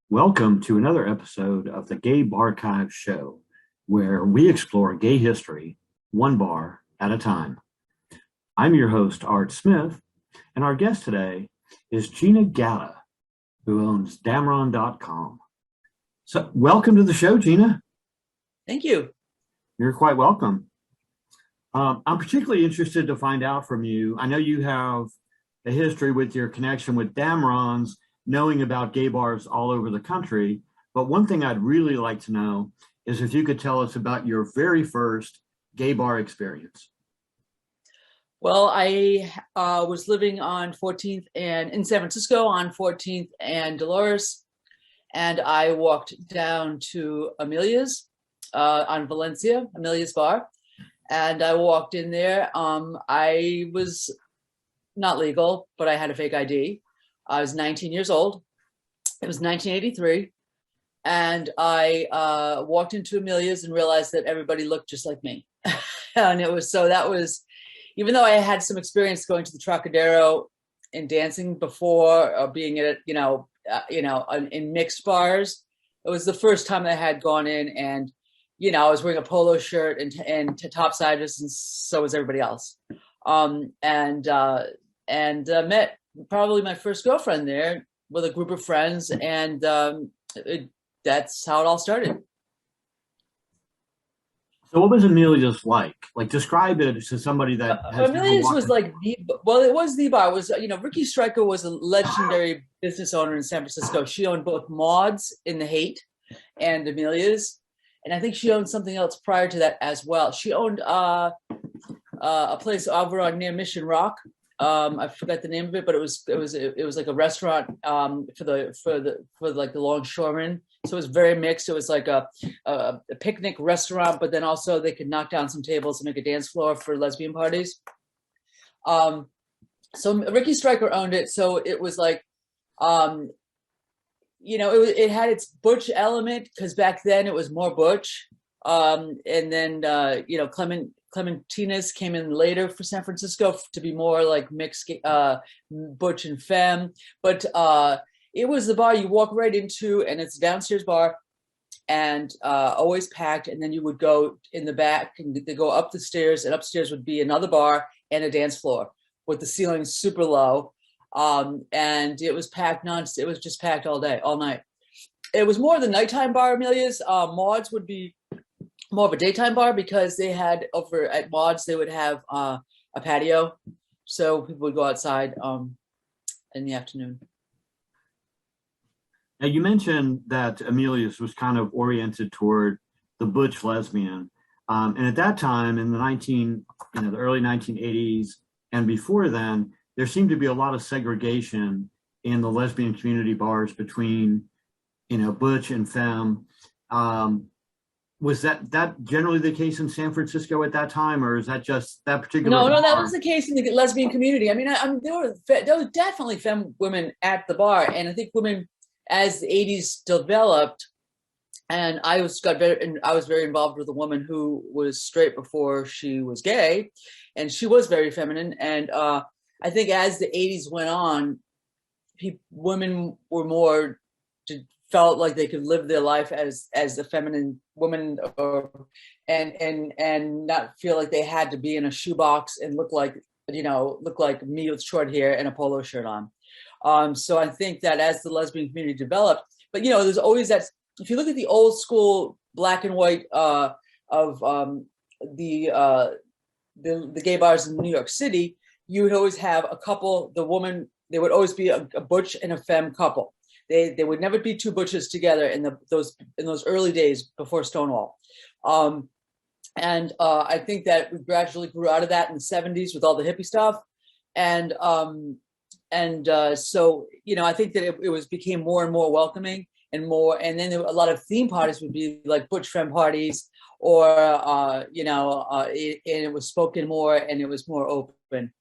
Welcome to another episode of the Gay Barchive Show, where we explore gay history one bar at a time. I'm your host, Art Smith, and our guest today is Gina Gatta, who owns Damron.com. So, welcome to the show, Gina. Thank you. You're quite welcome. I'm particularly interested to find out from you. I know you have a history with your connection with Damron's, knowing about gay bars all over the country. But one thing I'd really like to know is if you could tell us about your very first gay bar experience. Well, I was living on 14th and in San Francisco on 14th and Dolores, and I walked down to Amelia's on Valencia, Amelia's bar, and I walked in there. I was not legal, but I had a fake ID. I was 19 years old. It was 1983. And I walked into Amelia's and realized that everybody looked just like me. And that was, even though I had some experience going to the Trocadero and dancing before, or being at, in mixed bars, it was the first time I had gone in, and, I was wearing a polo shirt and topsiders, and so was everybody else. Met probably my first girlfriend there with a group of friends, and that's how it all started. So what was Amelia's like? Like, describe it to somebody that has Amelia's was like it was the bar. It was, Ricky Stryker was a legendary business owner in San Francisco. She owned both Maud's in the Haight and Amelia's, and I think she owned something else prior to that as well. She owned a place over on near Mission Rock. I forgot the name of it, but it was like a restaurant for the longshoremen. So it was very mixed. It was like a picnic restaurant, but then also they could knock down some tables and make a dance floor for lesbian parties. So Ricky Stryker owned it. So it was like, it had its butch element, because back then it was more butch. And then Clementina's came in later for San Francisco to be more like mixed butch and femme. But it was the bar you walk right into, and it's a downstairs bar, and always packed. And then you would go in the back and they go up the stairs, and upstairs would be another bar and a dance floor with the ceiling super low. And it was packed it was just packed all day, all night. It was more the nighttime bar, Amelia's. Maud's would be more of a daytime bar, because they had over at Maud's, they would have a patio, so people would go outside in the afternoon. Now, you mentioned that Amelia's was kind of oriented toward the butch lesbian, and at that time in the early 1980s and before then, there seemed to be a lot of segregation in the lesbian community bars between, butch and femme. Was that generally the case in San Francisco at that time, or is that just that particular? No, that was the case in the lesbian community. I mean, there were definitely femme women at the bar, and I think women, as the 80s developed, and I was very involved with a woman who was straight before she was gay, and she was very feminine. And I think as the 80s went on, women were more felt like they could live their life as a feminine woman, and not feel like they had to be in a shoebox and look like me with short hair and a polo shirt on. So I think that as the lesbian community developed, but there's always that. If you look at the old school black and white of the gay bars in New York City, you would always have a couple. There would always be a butch and a femme couple. They would never be two butches together in those early days before Stonewall. And I think that we gradually grew out of that in the 70s with all the hippie stuff. And so, I think that it became more and more welcoming and more. And then a lot of theme parties would be like butch femme parties, or, and it was spoken more, and it was more open.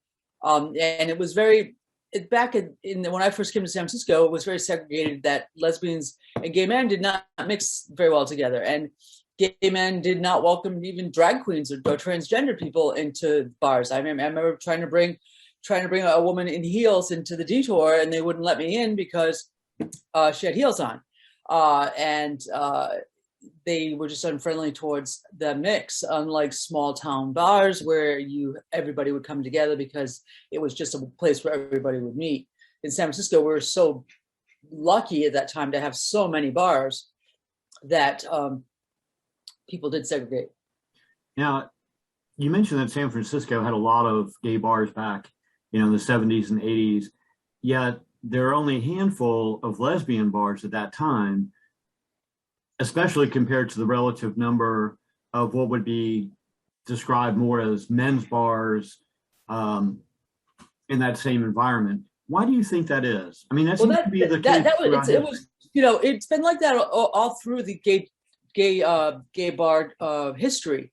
And it was very, when I first came to San Francisco, it was very segregated, that lesbians and gay men did not mix very well together, and gay men did not welcome even drag queens or transgender people into bars. I remember trying to bring a woman in heels into the Detour, and they wouldn't let me in because she had heels on. and they were just unfriendly towards the mix, unlike small town bars where everybody would come together because it was just a place where everybody would meet. In San Francisco, we were so lucky at that time to have so many bars that people did segregate. Now, you mentioned that San Francisco had a lot of gay bars back, in the 70s and 80s, yet there are only a handful of lesbian bars at that time, especially compared to the relative number of what would be described more as men's bars in that same environment. Why do you think that is? I mean, that seems to be the case. It was, it's been like that all through the gay bar history.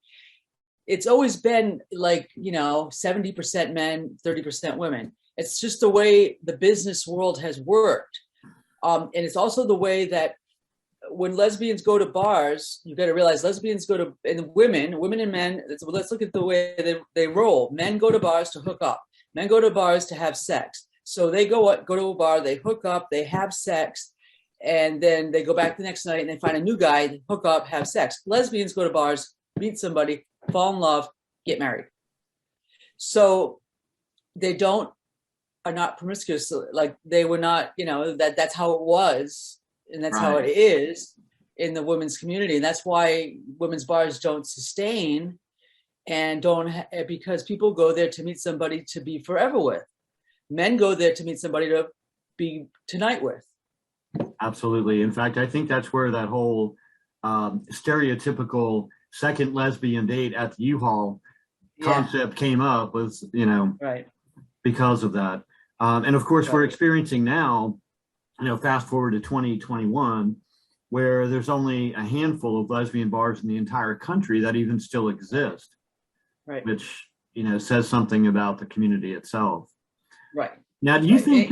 It's always been like, 70% men, 30% women. It's just the way the business world has worked. And it's also the way that when lesbians go to bars, you've got to realize lesbians go to, and women and men, let's look at the way they roll. Men go to bars to hook up. Men go to bars to have sex. So they go to a bar, they hook up, they have sex, and then they go back the next night and they find a new guy, they hook up, have sex. Lesbians go to bars, meet somebody, fall in love, get married. So they are not promiscuous. Like they were not, that's how it was. And that's how it is in the women's community. And that's why women's bars don't sustain and because people go there to meet somebody to be forever with. Men go there to meet somebody to be tonight with. Absolutely. In fact, I think that's where that whole stereotypical second lesbian date at the U-Haul concept came up, was, because of that. And of course, we're experiencing now, fast forward to 2021, where there's only a handful of lesbian bars in the entire country that even still exist, which, says something about the community itself. Right. Now, do you think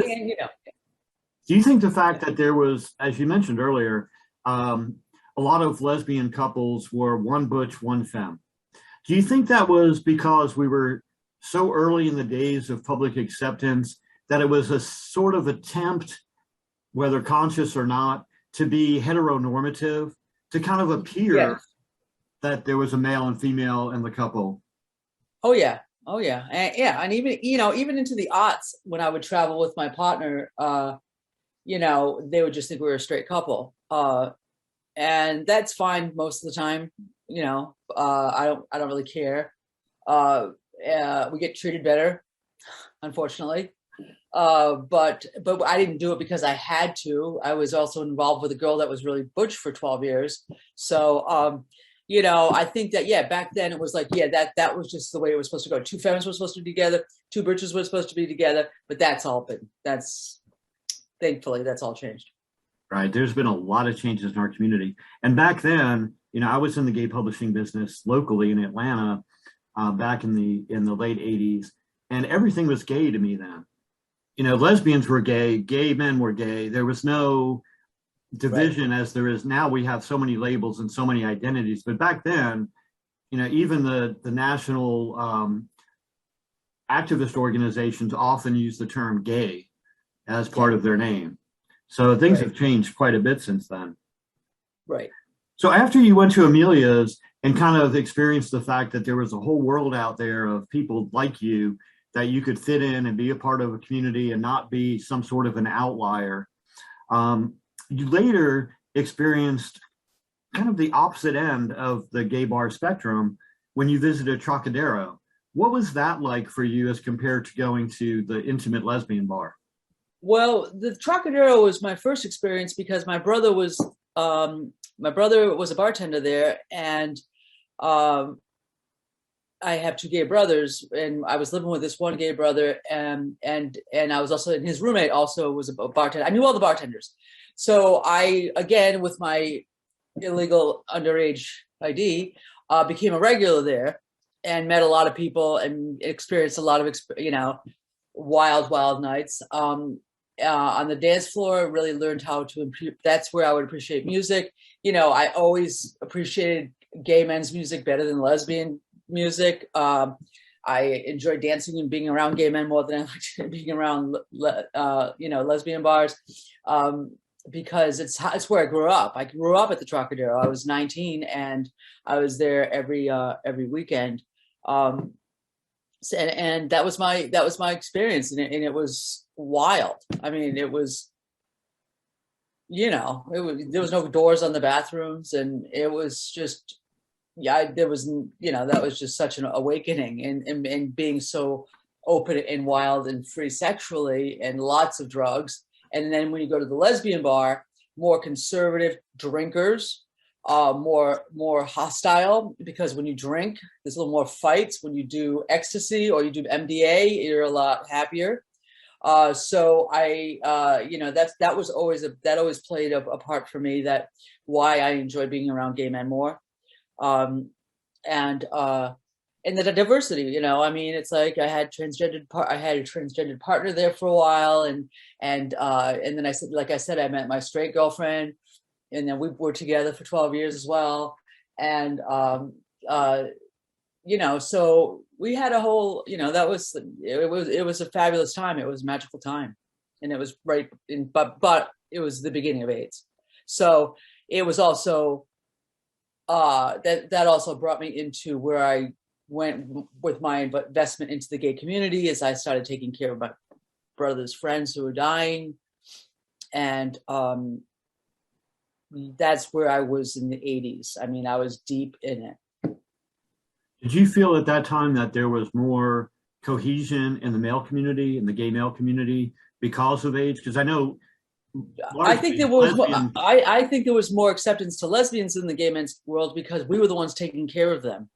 the fact that there was, as you mentioned earlier, a lot of lesbian couples were one butch, one femme, do you think that was because we were so early in the days of public acceptance that it was a sort of attempt, whether conscious or not, to be heteronormative, to kind of appear that there was a male and female in the couple? Oh yeah. And even, even into the aughts, when I would travel with my partner, they would just think we were a straight couple. And that's fine most of the time. I don't really care. We get treated better, unfortunately. But I didn't do it because I had to. I was also involved with a girl that was really butch for 12 years. So, I think that, back then it was like, that was just the way it was supposed to go. Two femmes were supposed to be together. Two butches were supposed to be together. But thankfully, that's all changed. Right. There's been a lot of changes in our community. And back then, I was in the gay publishing business locally in Atlanta back in the late 80s. And everything was gay to me then. Lesbians were gay men were gay. There was no division as there is now. We have so many labels and so many identities. But back then, even the national activist organizations often use the term gay as part of their name. So things have changed quite a bit since then. Right. So after you went to Amelia's and kind of experienced the fact that there was a whole world out there of people like you, that you could fit in and be a part of a community and not be some sort of an outlier, you later experienced kind of the opposite end of the gay bar spectrum when you visited Trocadero. What was that like for you as compared to going to the intimate lesbian bar? Well, the Trocadero was my first experience because my brother was a bartender there, and I have two gay brothers, and I was living with this one gay brother, and I was also, and his roommate also was a bartender. I knew all the bartenders. So I, again, with my illegal underage ID, became a regular there and met a lot of people and experienced a lot of, wild nights. On the dance floor, really learned how to, that's where I would appreciate music. I always appreciated gay men's music better than lesbian music. I enjoy dancing and being around gay men more than I like being around, lesbian bars. because it's where I grew up. I grew up at the Trocadero. I was 19 and I was there every weekend. Um, and that was my experience, and it was wild. I mean, it was, there was no doors on the bathrooms, and it was just, there was, that was just such an awakening, and being so open and wild and free sexually, and lots of drugs. And then when you go to the lesbian bar, more conservative drinkers, more hostile, because when you drink, there's a little more fights. When you do ecstasy or you do MDA, you're a lot happier. So that was always that always played a part for me, that why I enjoy being around gay men more. And the diversity, I mean, it's like I had a transgendered partner there for a while, and then I said, like I said, I met my straight girlfriend, and then we were together for 12 years as well. And so we had a whole, it was a fabulous time. It was a magical time, and it was but it was the beginning of AIDS. So it was also that also brought me into where I went with my investment into the gay community, as I started taking care of my brother's friends who were dying. And that's where I was in the 80s. I mean, I was deep in it. Did you feel at that time that there was more cohesion in the male community, in the gay male community, because of AIDS? Because I know, I think there was I think there was more acceptance to lesbians in the gay men's world because we were the ones taking care of them.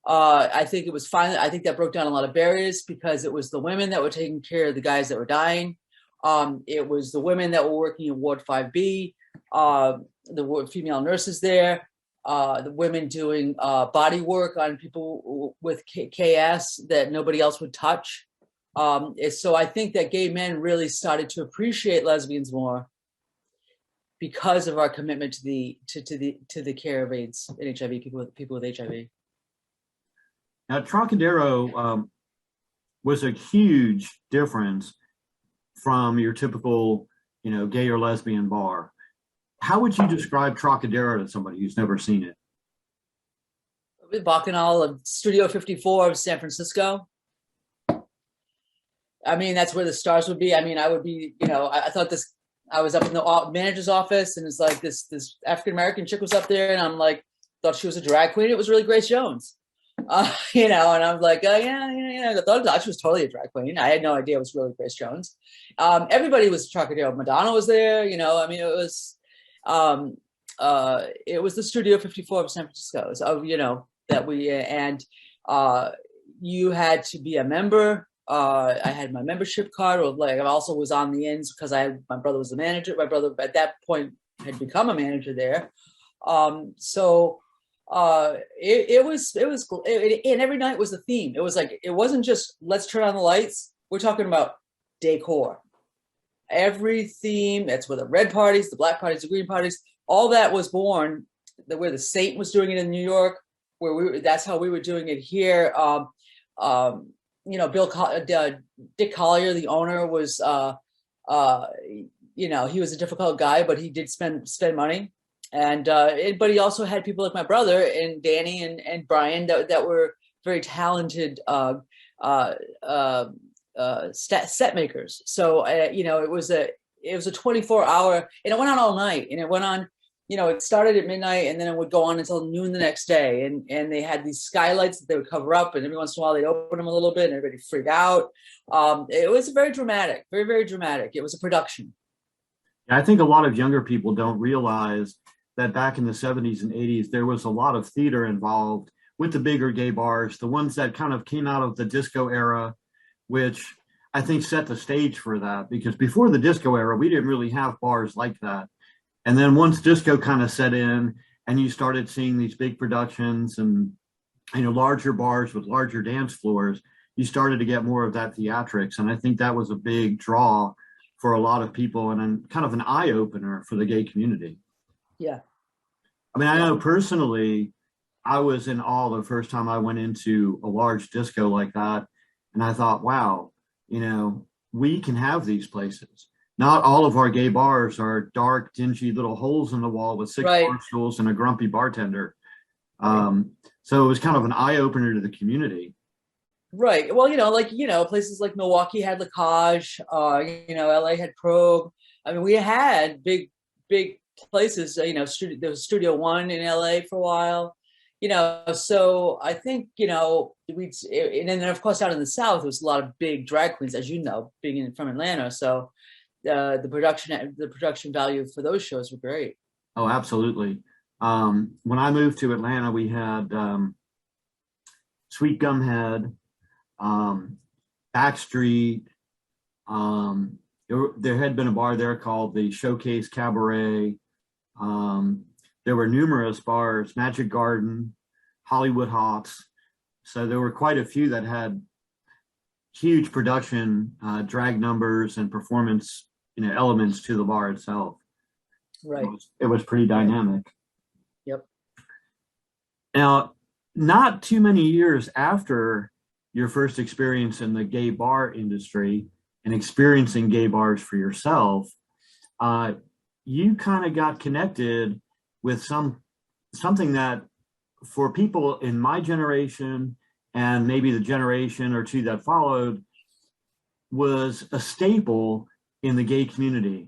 I think it was fine. I think that broke down a lot of barriers, because it was the women that were taking care of the guys that were dying. It was the women that were working in Ward 5B, the female nurses there, the women doing body work on people with KS that nobody else would touch. So I think that gay men really started to appreciate lesbians more because of our commitment to the care of AIDS and HIV, people with HIV. Now, Trocadero was a huge difference from your typical, gay or lesbian bar. How would you describe Trocadero to somebody who's never seen it? Bacchanal of Studio 54 of San Francisco. I mean, that's where the stars would be. I mean, I would be, I thought I was up in the manager's office, and it's like this African-American chick was up there, and I'm like, thought she was a drag queen. It was really Grace Jones. And I'm like, I thought she was totally a drag queen. I had no idea it was really Grace Jones. Everybody was Trocadero. Madonna was there. I mean, it was the Studio 54 of San Francisco. So, that we you had to be a member. I had my membership card, or like I also was on the ins because my brother was the manager. My brother at that point had become a manager there. It was, and every night was the theme. It was like, it wasn't just let's turn on the lights. We're talking about decor. Every theme, that's where the red parties, the black parties, the green parties, all that was born, where the Saint was doing it in New York, that's how we were doing it here. Dick Collier, the owner, was, he was a difficult guy, but he did spend money. And but he also had people like my brother and Danny and Brian that were very talented set makers. So it was a 24-hour, and it went on all night, and it went on. It started at midnight, and then it would go on until noon the next day. And they had these skylights that they would cover up, and every once in a while they'd open them a little bit, and everybody freaked out. It was very dramatic, very, very dramatic. It was a production. I think a lot of younger people don't realize that back in the 70s and 80s, there was a lot of theater involved with the bigger gay bars, the ones that kind of came out of the disco era, which I think set the stage for that, because before the disco era, we didn't really have bars like that. And then once disco kind of set in and you started seeing these big productions and, larger bars with larger dance floors, you started to get more of that theatrics. And I think that was a big draw for a lot of people, and kind of an eye opener for the gay community. Yeah. I mean, I know personally, I was in awe the first time I went into a large disco like that. And I thought, wow, we can have these places. not all of our gay bars are dark, dingy little holes in the wall with six bar Right. stools and a grumpy bartender. Right. So it was kind of an eye opener to the community. Right. Well, places like Milwaukee had La Cage, LA had Probe. I mean, we had big places, there was Studio One in LA for a while, so I think, and then of course out in the South, there was a lot of big drag queens, as you know, from Atlanta. So the production value for those shows were great. Oh, absolutely. When I moved to Atlanta, we had Sweet Gumhead, um, Backstreet. There had been a bar there called the Showcase Cabaret. There were numerous bars, Magic Garden, Hollywood Hops. So there were quite a few that had huge production, drag numbers and performance, elements to the bar itself. Right. It was pretty dynamic. Yep. Now, not too many years after your first experience in the gay bar industry and experiencing gay bars for yourself, you kind of got connected with something that for people in my generation and maybe the generation or two that followed was a staple in the gay community.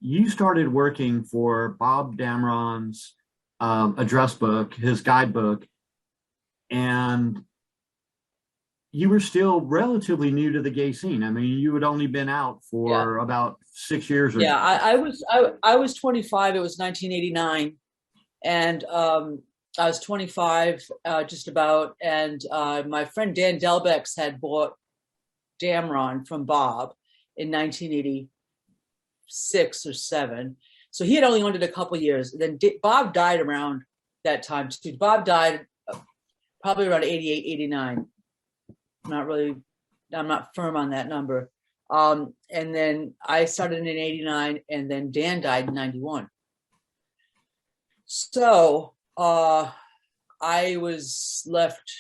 You started working for Bob Damron's address book, his guidebook, and you were still relatively new to the gay scene. I mean, you had only been out for about 6 years or yeah. I was 25. It was 1989, and I was 25, just about. And my friend Dan Delbex had bought Damron from Bob in 1986 or 7. So he had only owned it a couple years. Then Bob died around that time too. Bob died probably around 88, 89. I'm not firm on that number. And then I started in 89, and then Dan died in 91. So I was left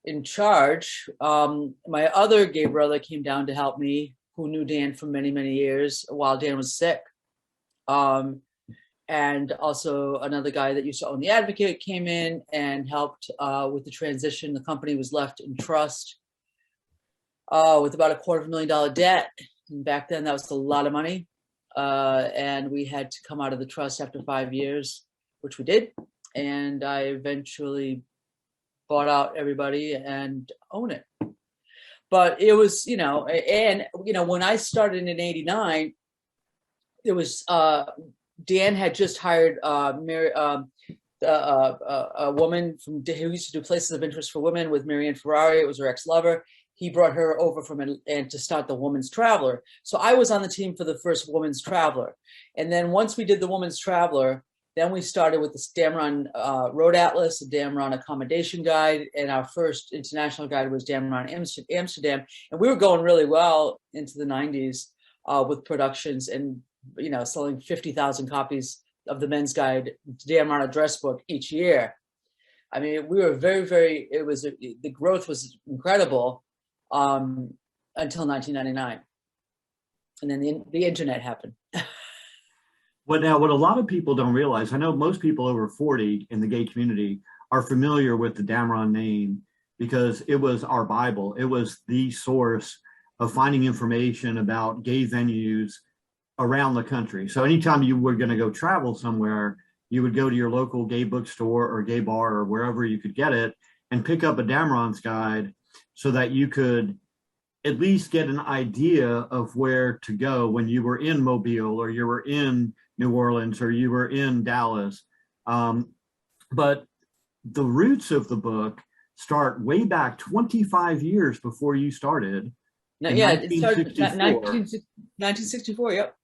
in charge. My other gay brother came down to help me, who knew Dan for many, many years while Dan was sick. And also another guy that used to own the Advocate came in and helped with the transition. The company was left in trust with about $250,000 debt. And back then, that was a lot of money. And we had to come out of the trust after 5 years, which we did. And I eventually bought out everybody and own it. But it was, when I started in 89, it was Dan had just hired a woman who used to do Places of Interest for Women with Marianne Ferrari. It was her ex-lover. He brought her over from Atlanta to start the Woman's Traveler. So I was on the team for the first Woman's Traveler. And then once we did the Woman's Traveler, then we started with the Damron Road Atlas, the Damron Accommodation Guide, and our first international guide was Damron Amsterdam. And we were going really well into the 90s with productions and selling 50,000 copies of the men's guide, Damron Address Book each year. I mean, we were very, very, the growth was incredible until 1999. And then the internet happened. What a lot of people don't realize, I know most people over 40 in the gay community are familiar with the Damron name because it was our Bible. It was the source of finding information about gay venues around the country. So anytime you were going to go travel somewhere, you would go to your local gay bookstore or gay bar or wherever you could get it and pick up a Damron's guide so that you could at least get an idea of where to go when you were in Mobile or you were in New Orleans or you were in Dallas. But the roots of the book start way back 25 years before you started. It started in 1964, yep.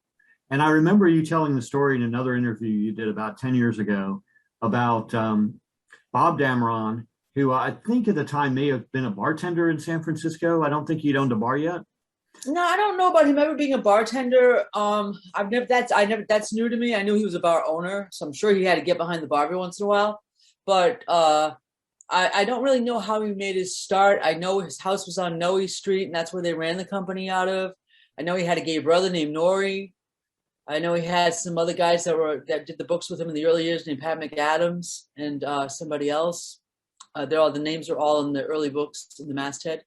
And I remember you telling the story in another interview you did about 10 years ago about Bob Damron, who I think at the time may have been a bartender in San Francisco. I don't think he'd owned a bar yet. No, I don't know about him ever being a bartender. That's new to me. I knew he was a bar owner, so I'm sure he had to get behind the bar every once in a while. But I don't really know how he made his start. I know his house was on Noe Street, and that's where they ran the company out of. I know he had a gay brother named Nori. I know he had some other guys that did the books with him in the early years named Pat McAdams and somebody else. The names are all in the early books in the masthead.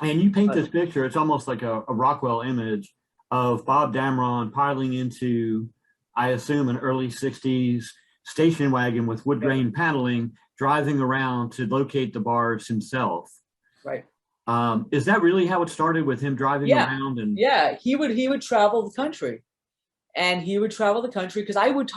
And you paint this picture, it's almost like a Rockwell image of Bob Damron piling into, I assume, an early 60s station wagon with wood grain paneling, driving around to locate the bars himself. Right. Is that really how it started, with him driving around? And yeah, he would travel the country. And he would travel the country because I would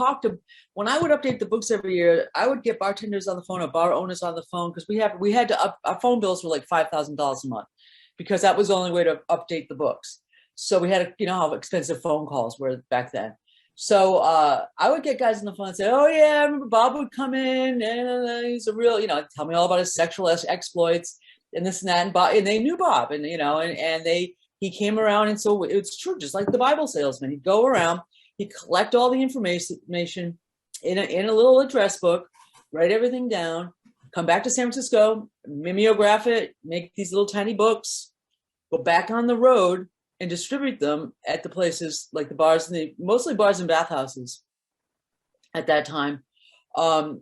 when I would update the books every year, I would get bartenders on the phone or bar owners on the phone, because we had to our phone bills were like $5,000 a month, because that was the only way to update the books. So we had to, you know how expensive phone calls were back then. So I would get guys on the phone and say, oh yeah, I remember Bob would come in and he's a real, tell me all about his sexual exploits and this and that. And Bob, and they knew Bob, and he came around, and so it's true, just like the Bible salesman. He'd go around, he'd collect all the information in a little address book, write everything down, come back to San Francisco, mimeograph it, make these little tiny books, go back on the road and distribute them at the places like the bars, mostly bars and bathhouses at that time. A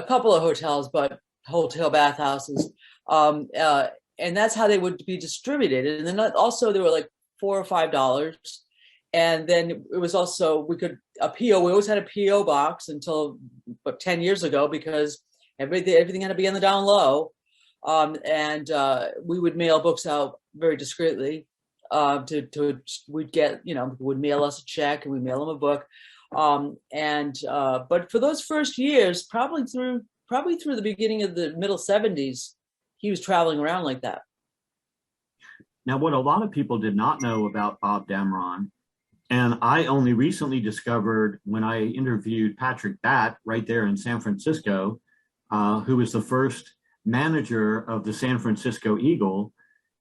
couple of hotels, but hotel bathhouses. And that's how they would be distributed. And then also there were like $4 or $5. And then it was also, we always had a PO box until about 10 years ago, because everything had to be on the down low. And we would mail books out very discreetly. We'd get, people would mail us a check and we'd mail them a book. But for those first years, probably through the beginning of the middle 70s, he was traveling around like that. Now, what a lot of people did not know about Bob Damron, and I only recently discovered when I interviewed Patrick Batt right there in San Francisco, who was the first manager of the San Francisco Eagle,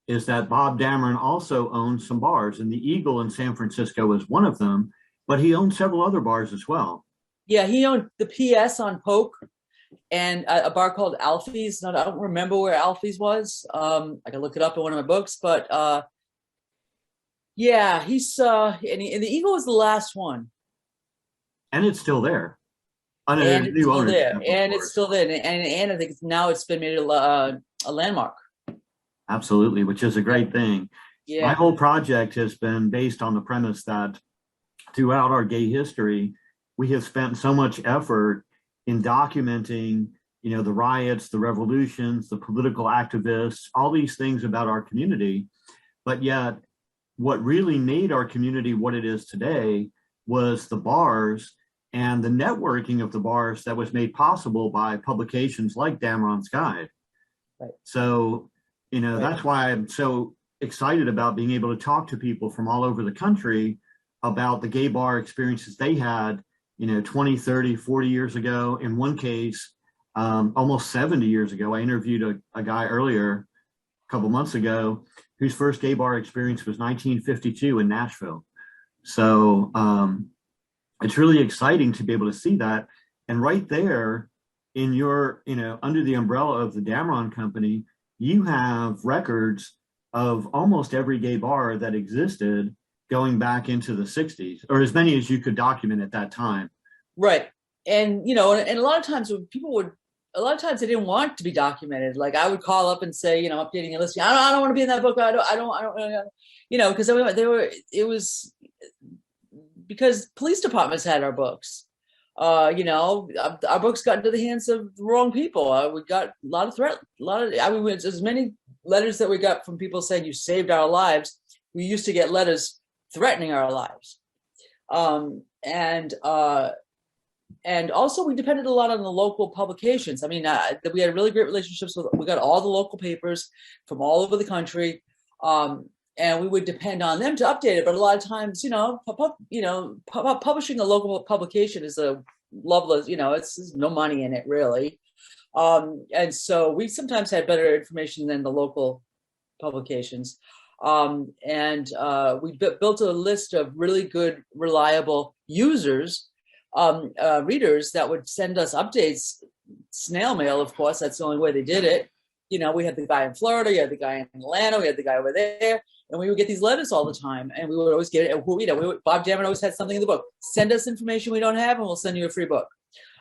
is that Bob Damron also owned some bars, and the Eagle in San Francisco was one of them, but he owned several other bars as well. Yeah, he owned the PS on Polk and a bar called Alfie's. I don't remember where Alfie's was. I can look it up in one of my books, but yeah, he's and the Eagle was the last one, and it's still there. And it's still there, and I think it's been made a landmark. Absolutely, which is a great thing. Yeah. My whole project has been based on the premise that throughout our gay history, we have spent so much effort in documenting, the riots, the revolutions, the political activists, all these things about our community. But yet, what really made our community what it is today was the bars and the networking of the bars that was made possible by publications like Damron's Guide. Right. So, that's why I'm so excited about being able to talk to people from all over the country about the gay bar experiences they had, 20, 30, 40 years ago. In one case, almost 70 years ago. I interviewed a guy earlier, a couple months ago, whose first gay bar experience was 1952 in Nashville. So it's really exciting to be able to see that. And right there in your, under the umbrella of the Damron Company, you have records of almost every gay bar that existed going back into the 60s, or as many as you could document at that time. Right. And, and a lot of times when they didn't want to be documented. Like I would call up and say, updating a listing. I don't want to be in that book. I don't, because it was because police departments had our books. Our books got into the hands of the wrong people. We got a lot of as many letters that we got from people saying you saved our lives. We used to get letters threatening our lives. And also we depended a lot on the local publications. I mean, we had really great relationships we got all the local papers from all over the country. And we would depend on them to update it. But a lot of times, publishing a local publication is a loveless, there's no money in it really. And so we sometimes had better information than the local publications. We built a list of really good, reliable users, readers that would send us updates, snail mail, of course, that's the only way they did it. We had the guy in Florida, you had the guy in Atlanta, we had the guy over there. and we would get these letters all the time, and we would always get it. Bob Damron always had something in the book. Send us information we don't have, and we'll send you a free book.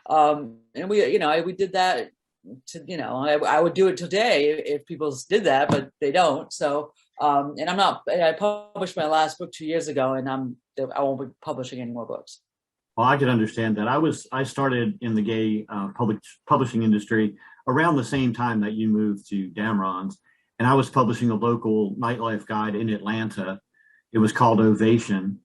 And we did that. I would do it today if people did that, but they don't. So, and I'm not. I published my last book 2 years ago, and I won't be publishing any more books. Well, I could understand that. I started in the gay publishing industry around the same time that you moved to Damron's. And I was publishing a local nightlife guide in Atlanta. It was called Ovation.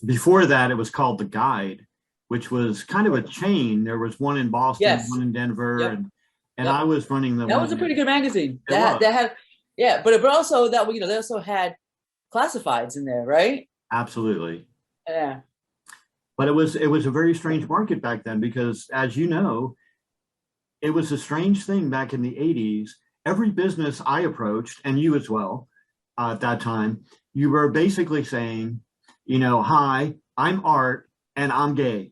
Before that, it was called The Guide, which was kind of a chain. There was one in Boston, yes, one in Denver, yep, and yep, I was running the. That was a pretty good magazine. That had, yeah, but also that they also had classifieds in there, right? Absolutely. Yeah. But it was a very strange market back then because, as you know, it was a strange thing back in the 80s. Every business I approached, and you as well, at that time, you were basically saying, hi, I'm Art and I'm gay.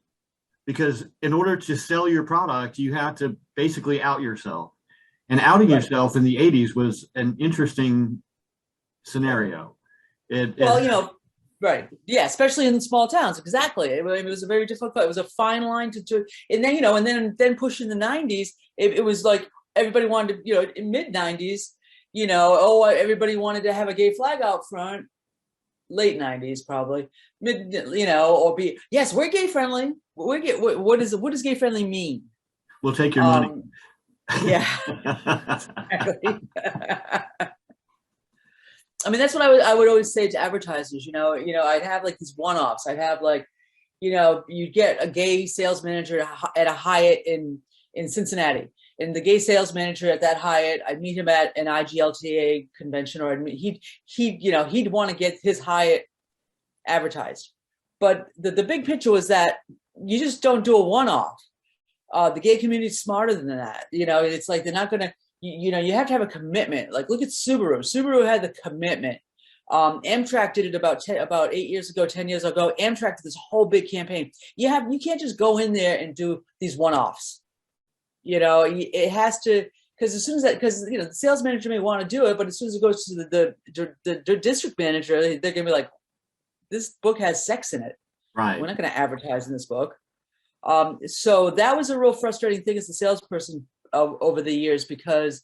Because in order to sell your product, you have to basically out yourself. And outing yourself in the 80s was an interesting scenario. Right. Yeah, especially in small towns. Exactly. It was a very difficult. It was a fine line to and then, and then push in the 90s, it was like everybody wanted to, in mid 90s, everybody wanted to have a gay flag out front. Late 90s, probably or be, yes, we're gay friendly. What does gay friendly mean? We'll take your money. Yeah. I mean, that's what I would always say to advertisers. I'd have like these one-offs. I'd have like, you get a gay sales manager at a Hyatt in Cincinnati, and the gay sales manager at that Hyatt, I'd meet him at an IGLTA convention, or he'd want to get his Hyatt advertised. But the big picture was that you just don't do a one-off. The gay community is smarter than that. It's like they're not going to. You have to have a commitment. Like, look at Subaru. Subaru had the commitment. Amtrak did it about 8 years ago, 10 years ago. Amtrak did this whole big campaign. You can't just go in there and do these one-offs. It has to, because the sales manager may want to do it, but as soon as it goes to the district manager, they're going to be like, this book has sex in it. Right. We're not going to advertise in this book. So that was a real frustrating thing as a salesperson over the years, because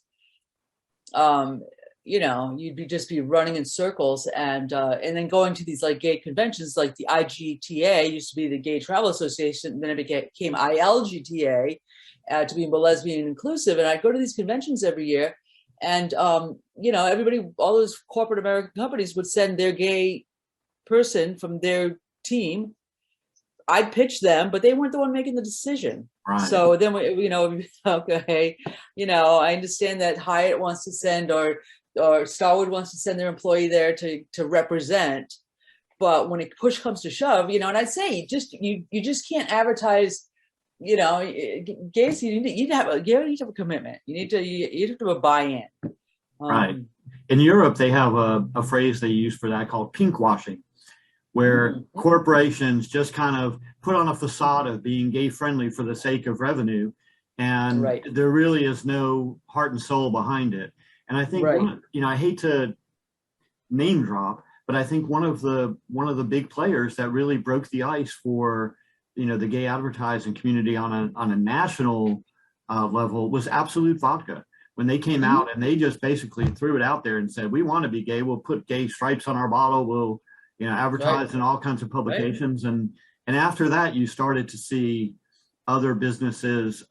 you'd just be running in circles, and then going to these like gay conventions, like the IGTA used to be the Gay Travel Association, and then it became ILGTA to be more lesbian and inclusive. And I'd go to these conventions every year, and everybody, all those corporate American companies would send their gay person from their team. I'd pitch them, but they weren't the one making the decision. Right. So then, okay, I understand that Hyatt wants to send, or Starwood wants to send their employee there to represent. But when it push comes to shove, and I'd say you just can't advertise, gays. You need to have a commitment. You need to have a buy-in. Right. In Europe, they have a phrase they use for that called pink washing, where corporations just kind of put on a facade of being gay friendly for the sake of revenue, and there really is no heart and soul behind it. And I think I hate to name drop, but I think one of the big players that really broke the ice for the gay advertising community on a national level was Absolute Vodka. When they came out and they just basically threw it out there and said, we want to be gay, we'll put gay stripes on our bottle, we'll advertised in all kinds of publications. And after that, you started to see other businesses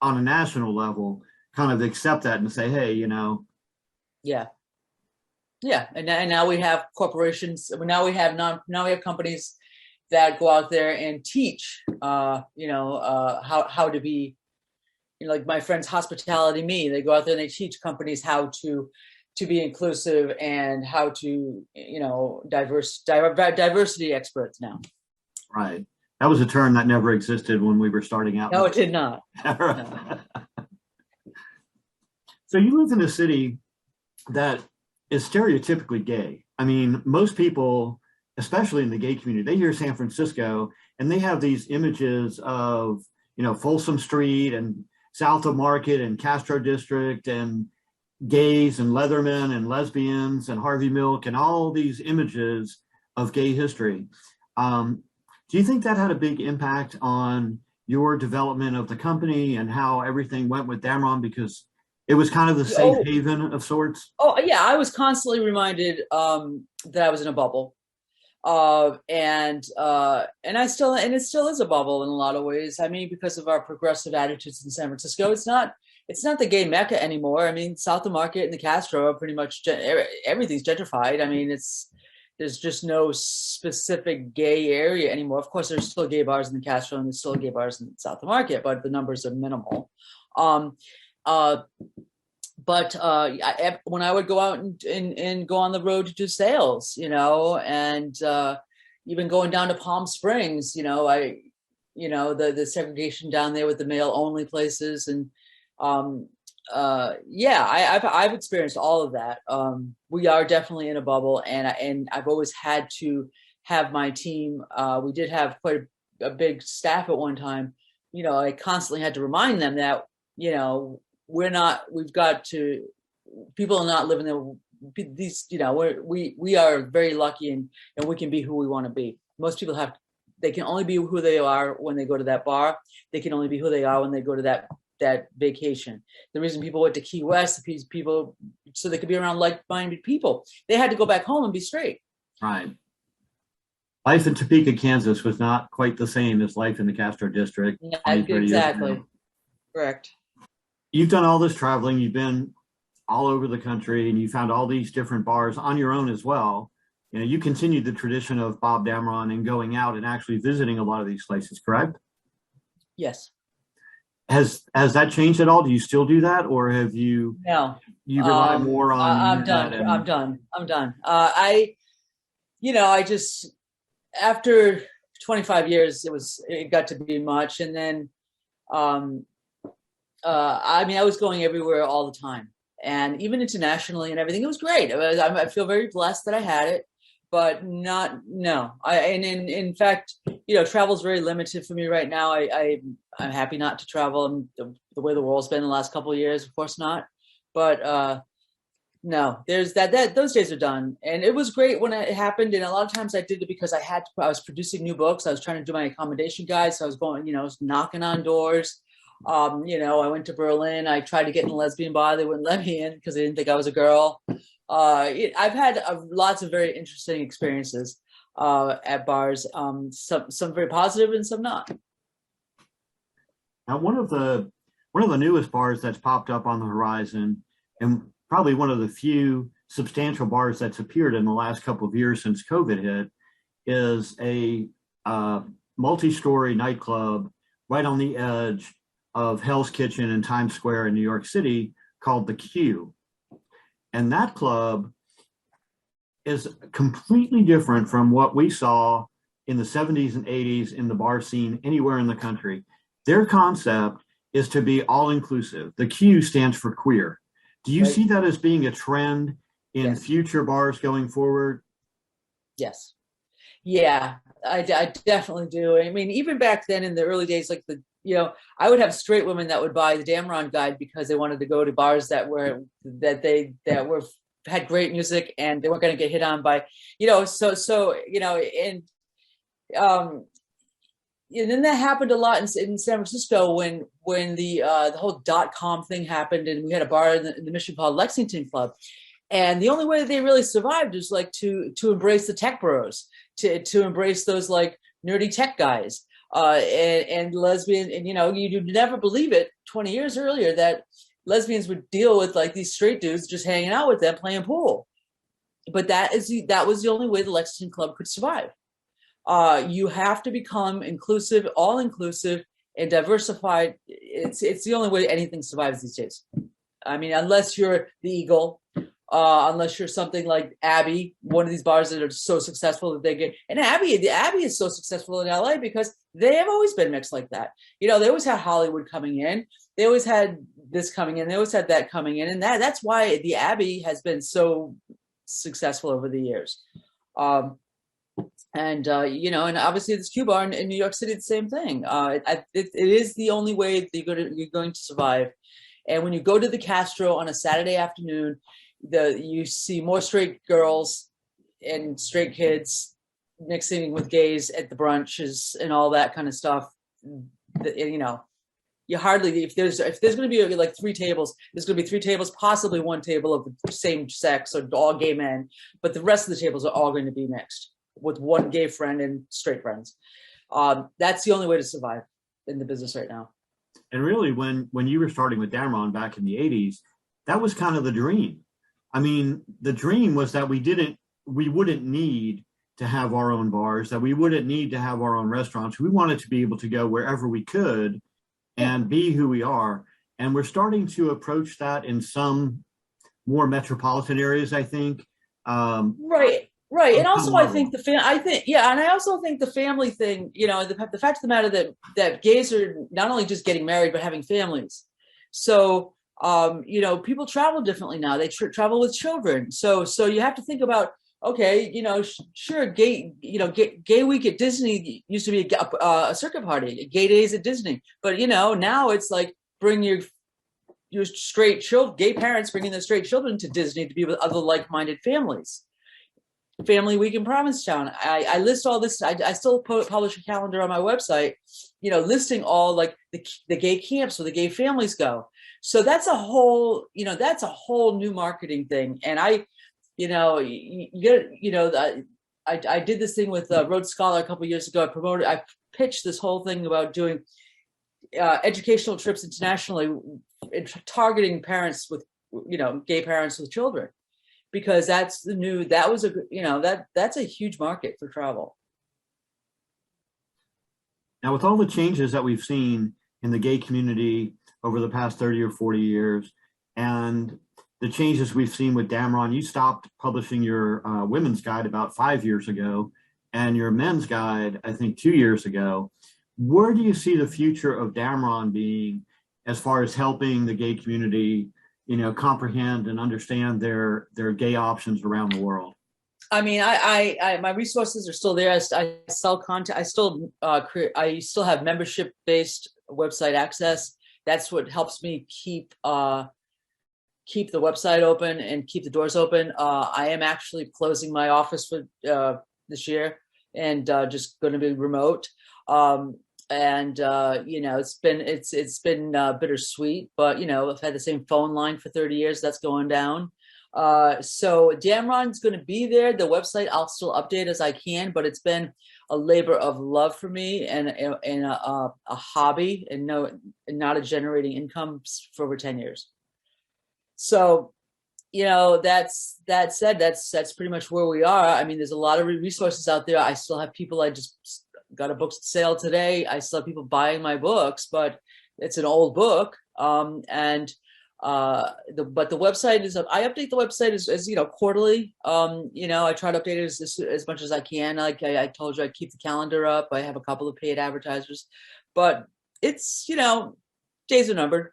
on a national level kind of accept that and say, hey, Yeah. And now we have corporations. Now we have companies that go out there and teach, how to be, like my friends Hospitality Me, they go out there and they teach companies how to be inclusive and how to, diversity experts now. Right. That was a term that never existed when we were starting out. No, it did not. No. So you live in a city that is stereotypically gay. I mean, most people, especially in the gay community, they hear San Francisco and they have these images of, Folsom Street and South of Market and Castro District, and gays and leathermen and lesbians and Harvey Milk and all these images of gay history. Do you think that had a big impact on your development of the company and how everything went with Damron? Because it was kind of the safe haven of sorts. Oh yeah, I was constantly reminded that I was in a bubble. And it still is a bubble in a lot of ways. I mean, because of our progressive attitudes in San Francisco, it's not the gay mecca anymore. I mean, South of Market and the Castro are pretty much everything's gentrified. I mean, there's just no specific gay area anymore. Of course, there's still gay bars in the Castro and there's still gay bars in South of Market, but the numbers are minimal. But when I would go out and go on the road to do sales, and even going down to Palm Springs, the segregation down there with the male only places, and I've experienced all of that. We are definitely in a bubble, and I've always had to have my team. We did have quite a big staff at one time. I constantly had to remind them that people are not living there. We are very lucky and we can be who we want to be. Most people they can only be who they are when they go to that bar. They can only be who they are when they go to that vacation. The reason people went to Key West, people, so they could be around like-minded people. They had to go back home and be straight. Right. Life in Topeka, Kansas was not quite the same as life in the Castro district. Yeah, exactly. Correct. You've done all this traveling, you've been all over the country, and you found all these different bars on your own as well. You continued the tradition of Bob Damron and going out and actually visiting a lot of these places, correct? Yes. Has that changed at all? Do you still do that, or have you? No. You rely more on. I'm done. I'm done. I just, after 25 years, it got to be much, and then. I was going everywhere all the time, and even internationally and everything. It was great. I feel very blessed that I had it, but in fact, travel is very limited for me right now. I'm happy not to travel the way the world's been the last couple of years. Of course not, but no, there's that those days are done, and it was great when it happened. And a lot of times I did it because I was producing new books. I was trying to do my accommodation guide, so I was going, knocking on doors. I went to Berlin. I tried to get in a lesbian bar. They wouldn't let me in because they didn't think I was a girl. I've had lots of very interesting experiences at bars. Some very positive and some not. Now, one of the newest bars that's popped up on the horizon, and probably one of the few substantial bars that's appeared in the last couple of years since COVID hit, is a multi-story nightclub right on the edge of Hell's Kitchen in Times Square in New York City called The Q. And that club is completely different from what we saw in the 70s and 80s in the bar scene anywhere in the country. Their concept is to be all-inclusive. The Q stands for queer. Do you see that as being a trend in future bars going forward? Yes. Yeah, I definitely do. I mean, even back then in the early days, like I would have straight women that would buy the Damron Guide because they wanted to go to bars that had great music and they weren't going to get hit on by, and then that happened a lot in San Francisco when the whole .com thing happened, and we had a bar in the Mission called Lexington Club, and the only way that they really survived is like to embrace the tech bros, to embrace those like nerdy tech guys, and lesbian, and you'd never believe it 20 years earlier that lesbians would deal with like these straight dudes just hanging out with them playing pool, but that was the only way the Lexington Club could survive. You have to become inclusive, all inclusive, and diversified. It's the only way anything survives these days. I mean, unless you're the Eagle, unless you're something like Abbey, one of these bars that are so successful that they get. And the Abbey is so successful in LA because they have always been mixed like that. They always had Hollywood coming in. They always had this coming in. They always had that coming in, and that's why the Abbey has been so successul over the years. And obviously this Q bar in New York City, the same thing. It is the only way that you're going to survive. And when you go to the Castro on a Saturday afternoon, you see more straight girls and straight kids mixing with gays at the brunches and all that kind of stuff. You know, you hardly, if there's going to be like 3 tables, there's going to be 3 tables, possibly 1 table of the same sex or all gay men, but the rest of the tables are all going to be mixed with 1 gay friend and straight friends. That's the only way to survive in the business right now. And really, when you were starting with Damron back in the 80s, that was kind of the dream. I mean, the dream was that we wouldn't need to have our own bars, that we wouldn't need to have our own restaurants. We wanted to be able to go wherever we could and be who we are. And we're starting to approach that in some more metropolitan areas, I think. Right. And also, I think and I also think the family thing, you know, the fact of the matter that gays are not only just getting married, but having families. So, you know, people travel differently now. They travel with children. So you have to think about, okay, you know, sure, gay week at Disney used to be a circuit party, gay days at Disney. But, you know, now it's like bring your straight gay parents bringing their straight children to Disney to be with other like-minded families. Family Week in Provincetown. I list all this. I still publish a calendar on my website, you know, listing all like the gay camps where the gay families go. So that's a whole new marketing thing. And I did this thing with Rhodes Scholar a couple of years ago. I pitched this whole thing about doing educational trips internationally, targeting parents with, you know, gay parents with children. Because that's that's a huge market for travel. Now, with all the changes that we've seen in the gay community over the past 30 or 40 years, and the changes we've seen with Damron, you stopped publishing your women's guide about 5 years ago, and your men's guide, I think 2 years ago. Where do you see the future of Damron being as far as helping the gay community, you know, comprehend and understand their gay options around the world? I mean, I my resources are still there. I sell content. I still have membership-based website access. That's what helps me keep the website open and keep the doors open. I am actually closing my office for this year and just going to be remote. You know, it's been bittersweet, but, you know, I've had the same phone line for 30 years. That's going down. So Damron's going to be there. The website I'll still update as I can, but it's been a labor of love for me and a hobby and not a generating income for over 10 years. So, you know, that said, that's pretty much where we are. I mean, there's a lot of resources out there. I still have people. I just got a book sale today. I still have people buying my books, but it's an old book. But the website is, I update the website as you know, quarterly. You know, I try to update it as much as I can. Like I told you, I keep the calendar up. I have a couple of paid advertisers, but it's, you know, days are numbered.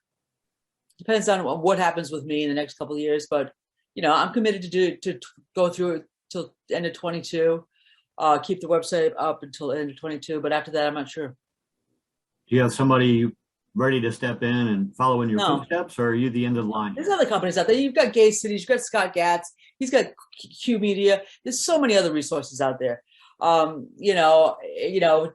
Depends on what happens with me in the next couple of years. But, you know, I'm committed to go through it till end of 22. Keep the website up until end of 22, but after that, I'm not sure. Do you have somebody ready to step in and follow in your footsteps, or are you the end of the line? There's other companies out there. You've got Gay Cities, you've got Scott Gatz, he's got Q Media. There's so many other resources out there. You know,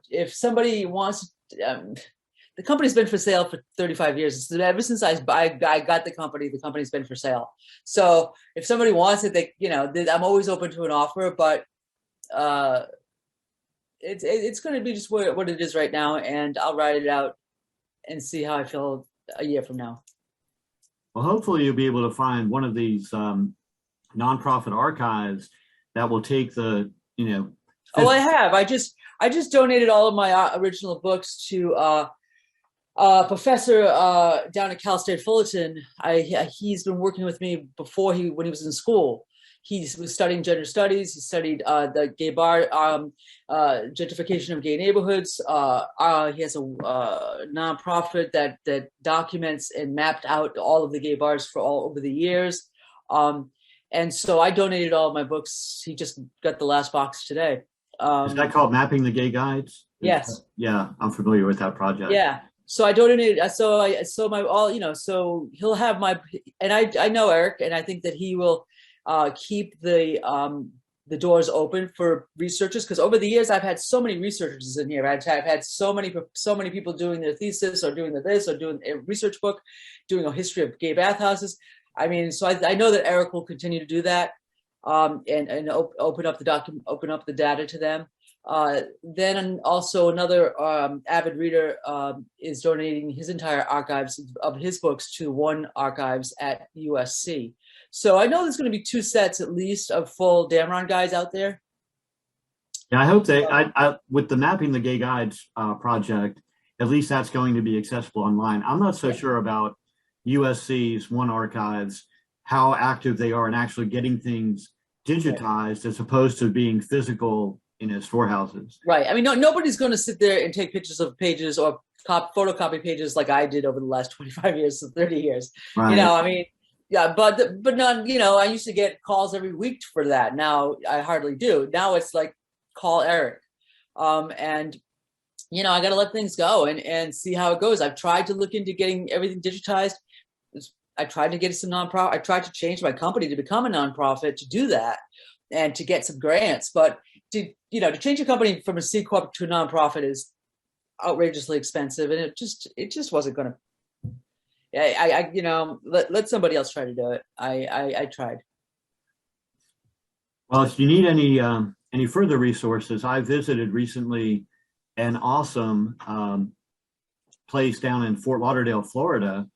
if somebody wants, the company's been for sale for 35 years. Ever since I got the company's been for sale. So if somebody wants it, they, you know, I'm always open to an offer, but it's going to be just what it is right now, and I'll ride it out and see how I feel a year from now. Well, hopefully you'll be able to find one of these nonprofit archives that will take the, you know. Oh, I have. I just donated all of my original books to professor down at Cal State Fullerton. He's been working with me when he was in school. He was studying gender studies. He studied the gay bar, gentrification of gay neighborhoods. He has a nonprofit that documents and mapped out all of the gay bars for all over the years. And so I donated all of my books. He just got the last box today. Is that called Mapping the Gay Guides? Yes. Yeah, I'm familiar with that project. Yeah. So I donated. So my all, so he'll have and I know Eric, and I think that he will keep the doors open for researchers, because over the years I've had so many researchers in here. I've had so many people doing their thesis or doing this or doing a research book, doing a history of gay bathhouses. I mean, so I know that Eric will continue to do that, and open up the data to them. Then also another avid reader is donating his entire archives of his books to One Archives at USC. So I know there's going to be 2 sets at least of full Damron Guides out there. Yeah, I hope with the Mapping the Gay Guides project, at least that's going to be accessible online. I'm not so sure about USC's One Archives, how active they are in actually getting things digitized as opposed to being physical in storehouses. Right. I mean, nobody's going to sit there and take pictures of pages or photocopy pages like I did over the last 25 years, 30 years. Right. I mean, yeah, but none, I used to get calls every week for that. Now I hardly do. Now it's like, call Eric. And I got to let things go and see how it goes. I've tried to look into getting everything digitized. I tried to get some nonprofit. I tried to change my company to become a nonprofit to do that and to get some grants. But to change a company from a C Corp to a nonprofit is outrageously expensive. And it just wasn't going to. Let somebody else try to do it. I tried. Well, if you need any further resources, I visited recently an awesome place down in Fort Lauderdale, Florida,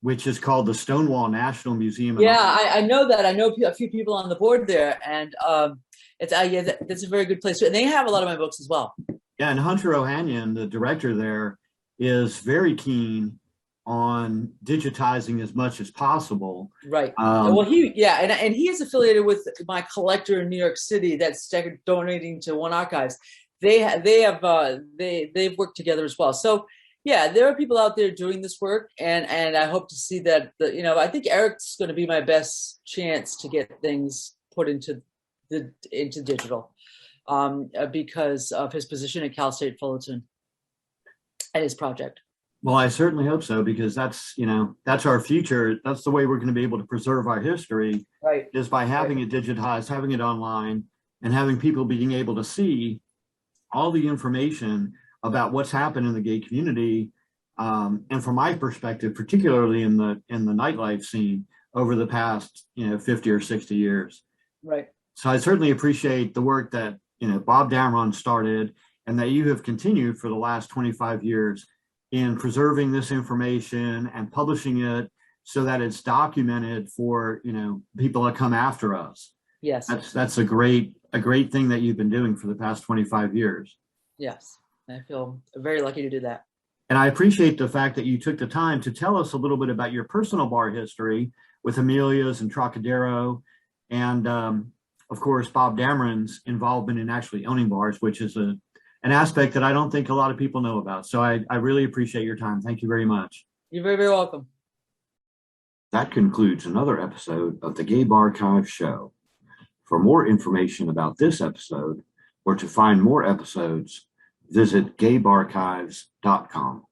which is called the Stonewall National Museum. Yeah, I know that. I know a few people on the board there, and that's a very good place. And they have a lot of my books as well. Yeah, and Hunter Ohanian, the director there, is very keen on digitizing as much as possible. Right. Well, he is affiliated with my collector in New York City that's donating to One Archives. They've worked together as well. So yeah, there are people out there doing this work, and I hope to see that. I think Eric's going to be my best chance to get things put into digital, because of his position at Cal State Fullerton and his project. Well, I certainly hope so, because that's our future. That's the way we're going to be able to preserve our history, right? Is by having it digitized, having it online, and having people being able to see all the information about what's happened in the gay community. And from my perspective, particularly in the nightlife scene over the past, 50 or 60 years. Right. So I certainly appreciate the work that, Bob Damron started and that you have continued for the last 25 years in preserving this information and publishing it so that it's documented for, people that come after us. Yes. That's a great thing that you've been doing for the past 25 years. Yes. I feel very lucky to do that. And I appreciate the fact that you took the time to tell us a little bit about your personal bar history with Amelia's and Trocadero, and of course, Bob Damron's involvement in actually owning bars, which is an aspect that I don't think a lot of people know about. So I really appreciate your time. Thank you very much. You're very, very welcome. That concludes another episode of the Gabe Archive Show. For more information about this episode or to find more episodes, visit gabearchives.com.